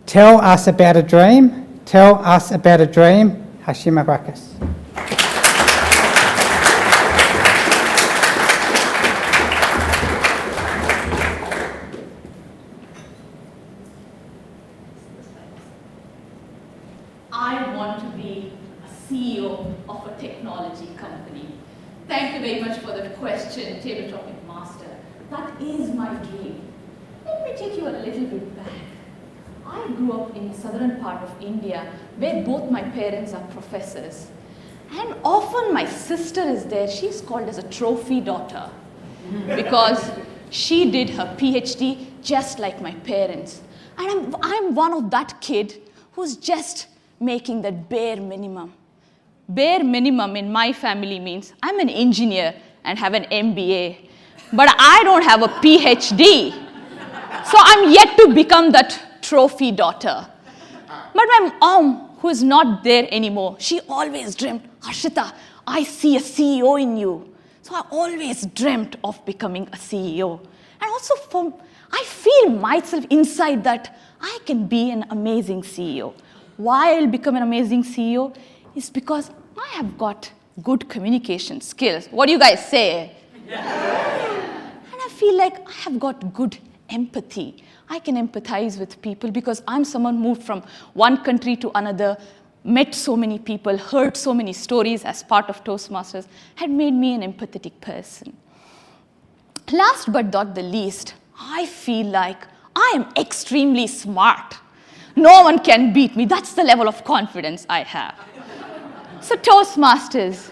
Tell us about a dream. Tell us about a dream. Hashima Brakas. I want to be a CEO of a technology company. Thank you very much for that question, Table Topic Master. That is my dream. Let me take you a little bit back. I grew up in the southern part of India where both my parents are professors. And often my sister is there. She's called as a trophy daughter because she did her PhD just like my parents. And I'm one of that kid who's just making that bare minimum. Bare minimum in my family means I'm an engineer and have an MBA, but I don't have a PhD. So I'm yet to become that trophy daughter. But my mom, who is not there anymore, she always dreamt, Harshitha, I see a CEO in you. So I always dreamt of becoming a CEO. And also I feel myself inside that I can be an amazing CEO. Why I'll become an amazing CEO is because I have got good communication skills. What do you guys say? And I feel like I have got good empathy. I can empathize with people because I'm someone who moved from one country to another, met so many people, heard so many stories as part of Toastmasters, had made me an empathetic person. Last but not the least, I feel like I am extremely smart. No one can beat me. That's the level of confidence I have. So Toastmasters,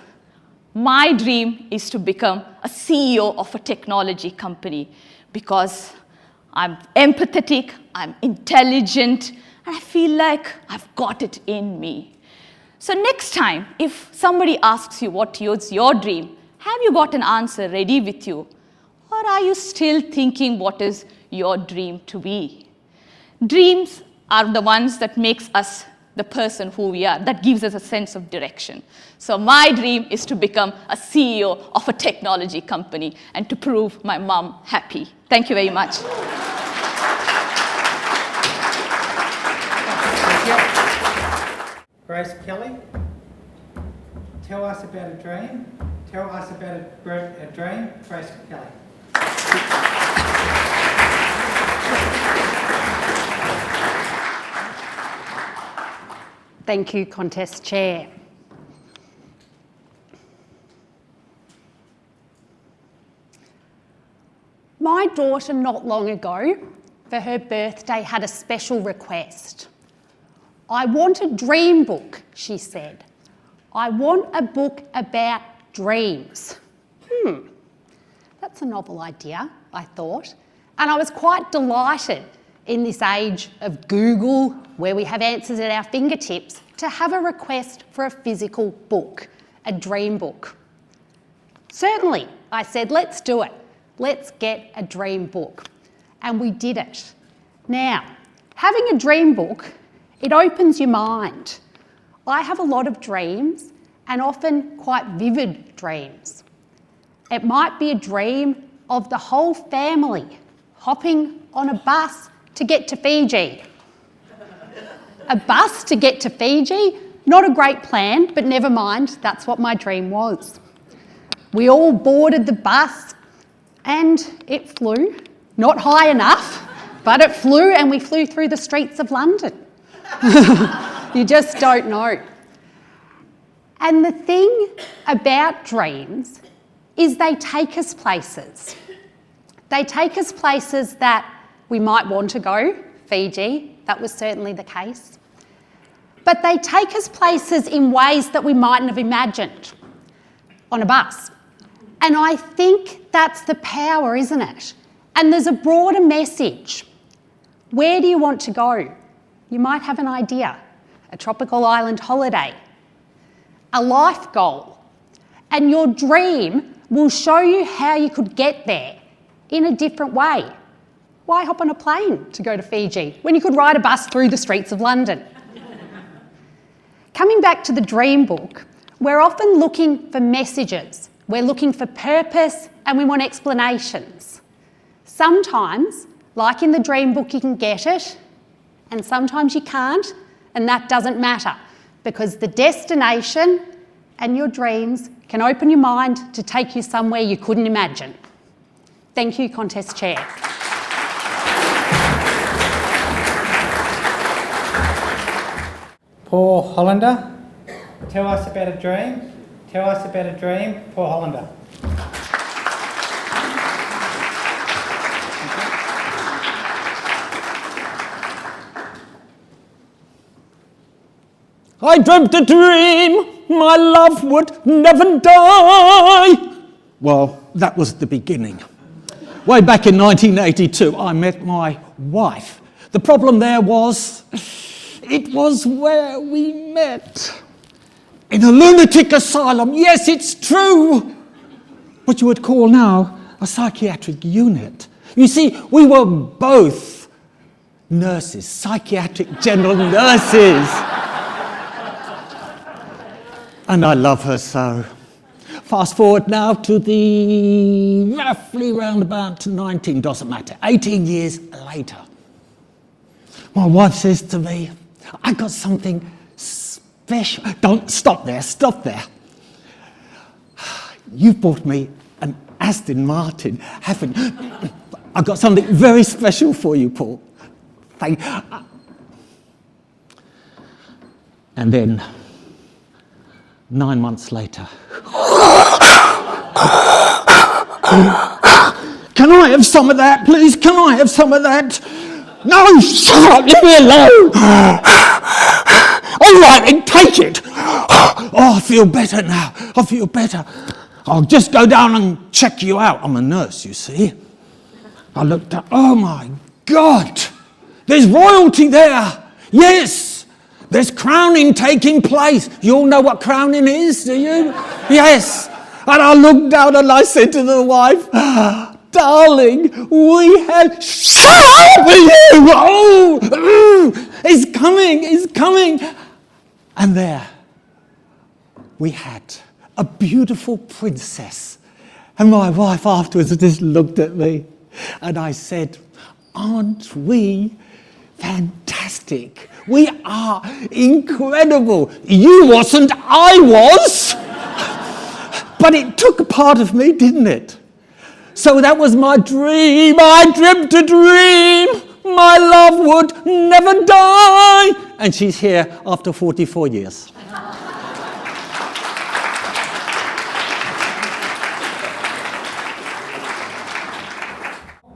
my dream is to become a CEO of a technology company because I'm empathetic, I'm intelligent, and I feel like I've got it in me. So next time, if somebody asks you what is your dream, have you got an answer ready with you? Or are you still thinking what is your dream to be? Dreams are the ones that makes us the person who we are, that gives us a sense of direction. So my dream is to become a CEO of a technology company and to prove my mom happy. Thank you very much. Grace Kelly, tell us about a dream. Tell us about a dream. Grace Kelly. Thank you, Contest Chair. My daughter not long ago, for her birthday, had a special request. I want a dream book, she said. I want a book about dreams. That's a novel idea, I thought. And I was quite delighted in this age of Google, where we have answers at our fingertips, to have a request for a physical book, a dream book. Certainly, I said, let's do it. Let's get a dream book. And we did it. Now, having a dream book, it opens your mind. I have a lot of dreams, and often quite vivid dreams. It might be a dream of the whole family hopping on a bus to get to Fiji. A bus to get to Fiji? Not a great plan, but never mind, that's what my dream was. We all boarded the bus and it flew. Not high enough, but it flew and we flew through the streets of London. You just don't know. And the thing about dreams is they take us places. They take us places that we might want to go. Fiji, that was certainly the case. But they take us places in ways that we mightn't have imagined on a bus. And I think that's the power, isn't it? And there's a broader message. Where do you want to go? You might have an idea. A tropical island holiday. A life goal. And your dream will show you how you could get there in a different way. Why hop on a plane to go to Fiji when you could ride a bus through the streets of London? Coming back to the dream book, we're often looking for messages. We're looking for purpose and we want explanations. Sometimes, like in the dream book, you can get it, and sometimes you can't, and that doesn't matter because the destination and your dreams can open your mind to take you somewhere you couldn't imagine. Thank you, Contest Chair. Paul Hollander, tell us about a dream. Tell us about a dream, Paul Hollander. I dreamt a dream, my love would never die. Well, that was the beginning. Way back in 1982, I met my wife. The problem there was, it was where we met. In a lunatic asylum, yes, it's true. What you would call now a psychiatric unit. You see, we were both nurses, psychiatric general nurses. And I love her so. Fast forward now to the roughly round about 19, doesn't matter, 18 years later. My wife says to me, I got something special. Don't, stop there. You've bought me an Aston Martin, haven't you? I've got something very special for you, Paul. And then 9 months later, can I have some of that, please? Can I have some of that? No, shut up, leave me alone. All right, then take it. Oh, I feel better now. I feel better. I'll just go down and check you out. I'm a nurse, you see. I looked up, oh my God, there's royalty there. Yes. There's crowning taking place. You all know what crowning is, do you? Yes. And I looked down and I said to the wife, darling, we had... Shut up with you! Oh, it's coming. And there we had a beautiful princess. And my wife afterwards just looked at me and I said, aren't we fantastic? We are incredible. You wasn't, I was. But it took a part of me, didn't it? So that was my dream. I dreamt a dream. My love would never die. And she's here after 44 years.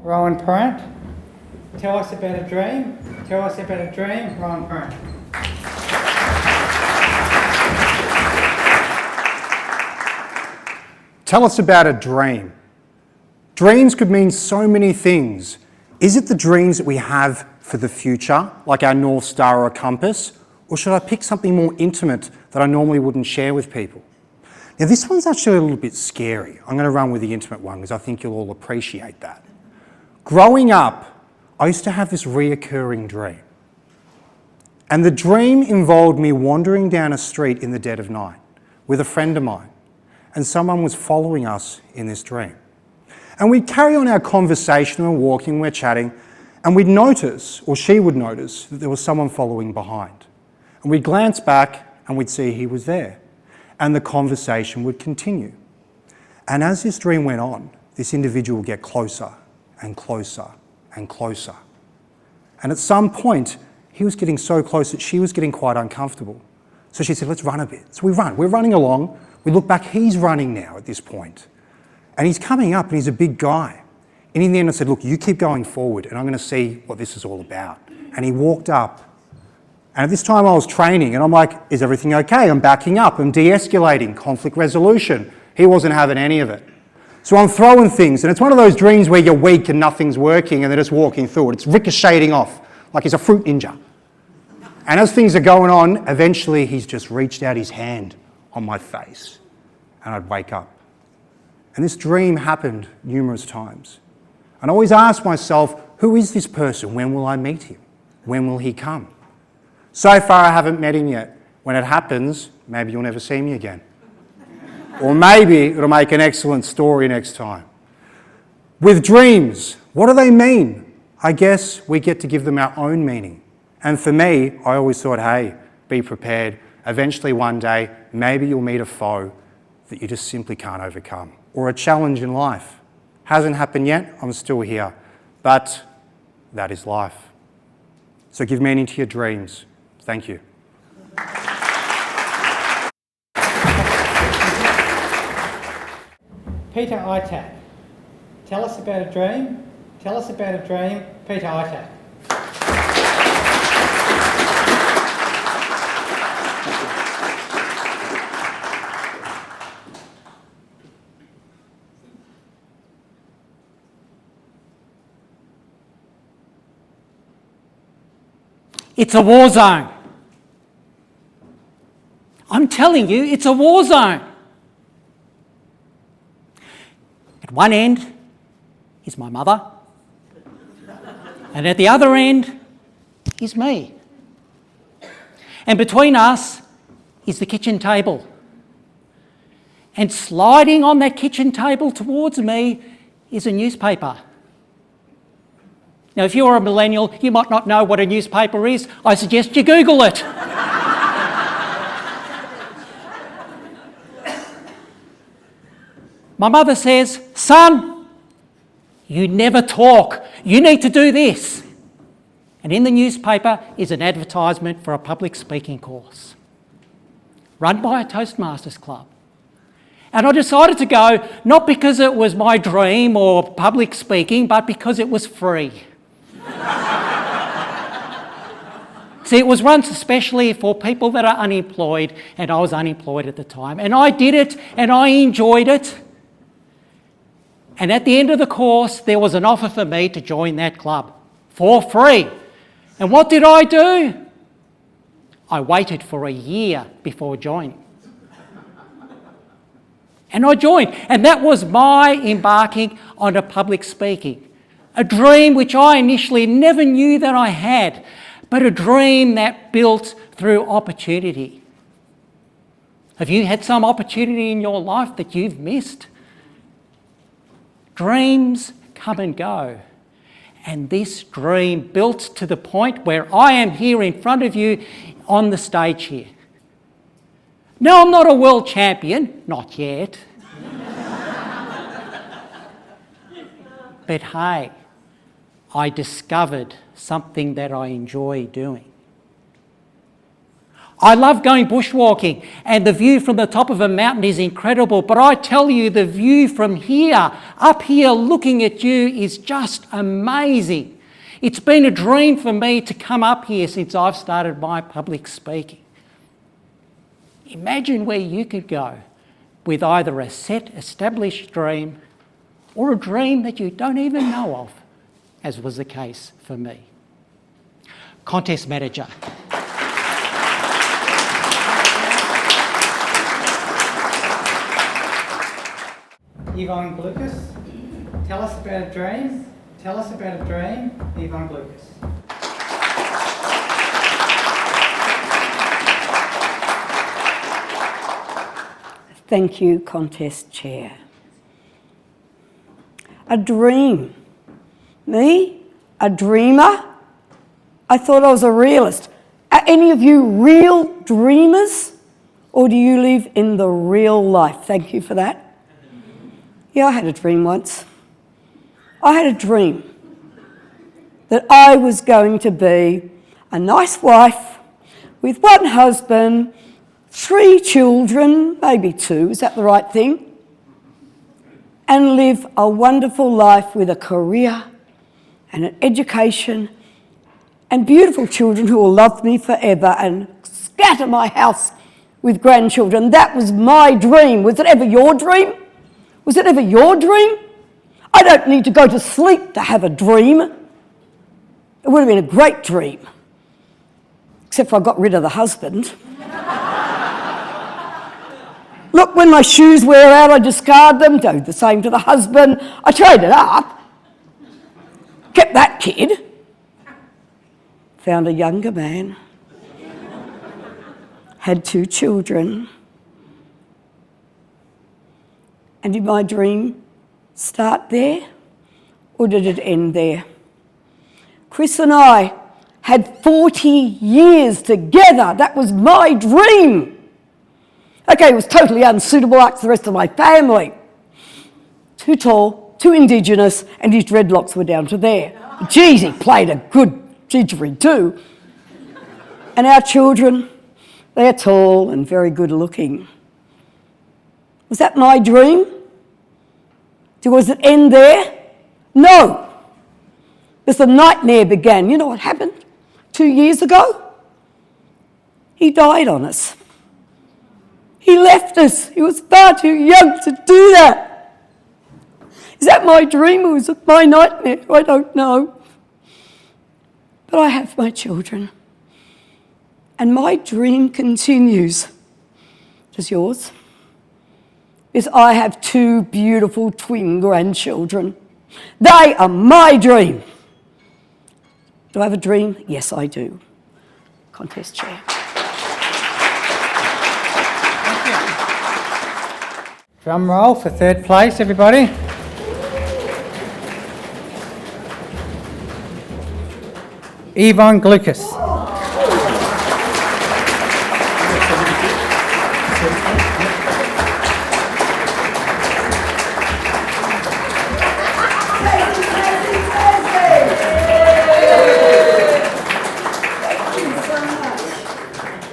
Rohan Parrant, tell us about a dream. Tell us about a dream, Rohan Parrant. Tell us about a dream. Dreams could mean so many things. Is it the dreams that we have for the future, like our North Star or a compass? Or should I pick something more intimate that I normally wouldn't share with people? Now this one's actually a little bit scary. I'm going to run with the intimate one because I think you'll all appreciate that. Growing up, I used to have this reoccurring dream. And the dream involved me wandering down a street in the dead of night with a friend of mine. And someone was following us in this dream. And we'd carry on our conversation, we're walking, we're chatting, and we'd notice, or she would notice, that there was someone following behind. And we'd glance back and we'd see he was there. And the conversation would continue. And as this dream went on, this individual would get closer and closer and closer. And at some point, he was getting so close that she was getting quite uncomfortable. So she said, let's run a bit. So we run, we're running along. We look back, he's running now at this point. And he's coming up and he's a big guy. And in the end I said, look, you keep going forward and I'm going to see what this is all about. And he walked up. And at this time I was training and I'm like, is everything okay? I'm backing up, I'm de-escalating, conflict resolution. He wasn't having any of it. So I'm throwing things and it's one of those dreams where you're weak and nothing's working and they're just walking through it. It's ricocheting off like he's a fruit ninja. And as things are going on, eventually he's just reached out his hand on my face and I'd wake up. And this dream happened numerous times. And I always ask myself, who is this person? When will I meet him? When will he come? So far I haven't met him yet. When it happens, maybe you'll never see me again. Or maybe it'll make an excellent story next time. With dreams, what do they mean? I guess we get to give them our own meaning. And for me, I always thought, hey, be prepared. Eventually one day, maybe you'll meet a foe that you just simply can't overcome, or a challenge in life. Hasn't happened yet, I'm still here. But that is life. So give meaning to your dreams. Thank you. Peter Ittak. Tell us about a dream. Tell us about a dream. Peter Ittak. It's a war zone. I'm telling you, it's a war zone. At one end is my mother, and at the other end is me. And between us is the kitchen table. And sliding on that kitchen table towards me is a newspaper. Now, if you're a millennial, you might not know what a newspaper is. I suggest you Google it. My mother says, son, you never talk. You need to do this. And in the newspaper is an advertisement for a public speaking course run by a Toastmasters club. And I decided to go, not because it was my dream or public speaking, but because it was free. See, it was run especially for people that are unemployed, and I was unemployed at the time. And I did it, and I enjoyed it. And at the end of the course, there was an offer for me to join that club for free. And what did I do? I waited for a year before joining. And I joined. And that was my embarking on a public speaking. A dream which I initially never knew that I had, but a dream that built through opportunity. Have you had some opportunity in your life that you've missed? Dreams come and go. And this dream built to the point where I am here in front of you on the stage here. No, I'm not a world champion, not yet. But hey, I discovered something that I enjoy doing. I love going bushwalking, and the view from the top of a mountain is incredible, but I tell you, the view from here, up here looking at you, is just amazing. It's been a dream for me to come up here since I've started my public speaking. Imagine where you could go with either a set, established dream or a dream that you don't even know of, as was the case for me. Contest manager. Yvonne Gluyas. Tell us about a dream. Tell us about a dream. Yvonne Gluyas. Thank you, Contest Chair. A dream. Me? A dreamer? I thought I was a realist. Are any of you real dreamers? Or do you live in the real life? Thank you for that. Yeah, I had a dream once. I had a dream that I was going to be a nice wife with one husband, 3 children, maybe 2, is that the right thing? And live a wonderful life with a career and an education and beautiful children who will love me forever and scatter my house with grandchildren. That was my dream. Was it ever your dream? Was it ever your dream? I don't need to go to sleep to have a dream. It would have been a great dream, except for I got rid of the husband. Look, when my shoes wear out, I discard them, do the same to the husband. I trade it up, kept that kid, found a younger man, had 2 children. And did my dream start there, or did it end there? Chris and I had 40 years together. That was my dream. Okay, it was totally unsuitable like the rest of my family. Too tall, too Indigenous, and his dreadlocks were down to there. Geez, he played a good didgeridoo. And our children, they're tall and very good looking. Was that my dream? Was it end there? No. Because the nightmare began. You know what happened 2 years ago? He died on us. He left us. He was far too young to do that. Is that my dream or is it my nightmare? I don't know. But I have my children. And my dream continues. Does yours? Is I have 2 beautiful twin grandchildren. They are my dream. Do I have a dream? Yes, I do. Contest chair. Drum roll for third place, everybody. Yvonne Gluyas.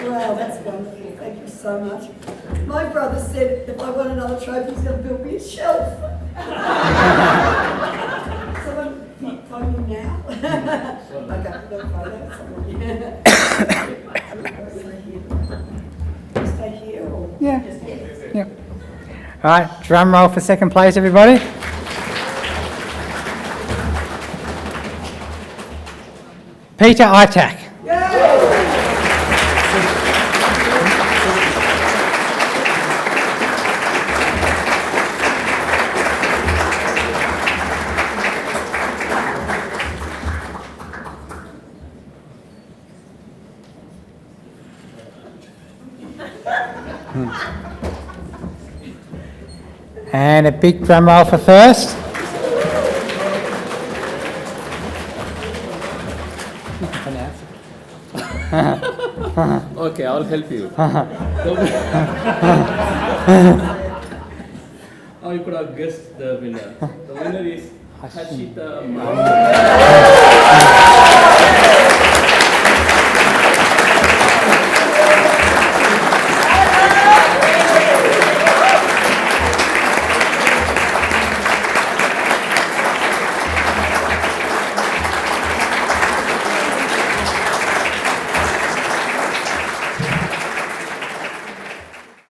Wow, that's wonderful. Thank you so much. My brother said if I won another trophy, he's going to build me a shelf. Someone phone me now. Okay, don't phone that. Stay here or Yeah. Yeah. All right, drum roll for second place, everybody. Peter Ittak. And a big drum roll for first. Okay, I'll help you. Oh, you could have guessed the winner. The winner is Harshitha.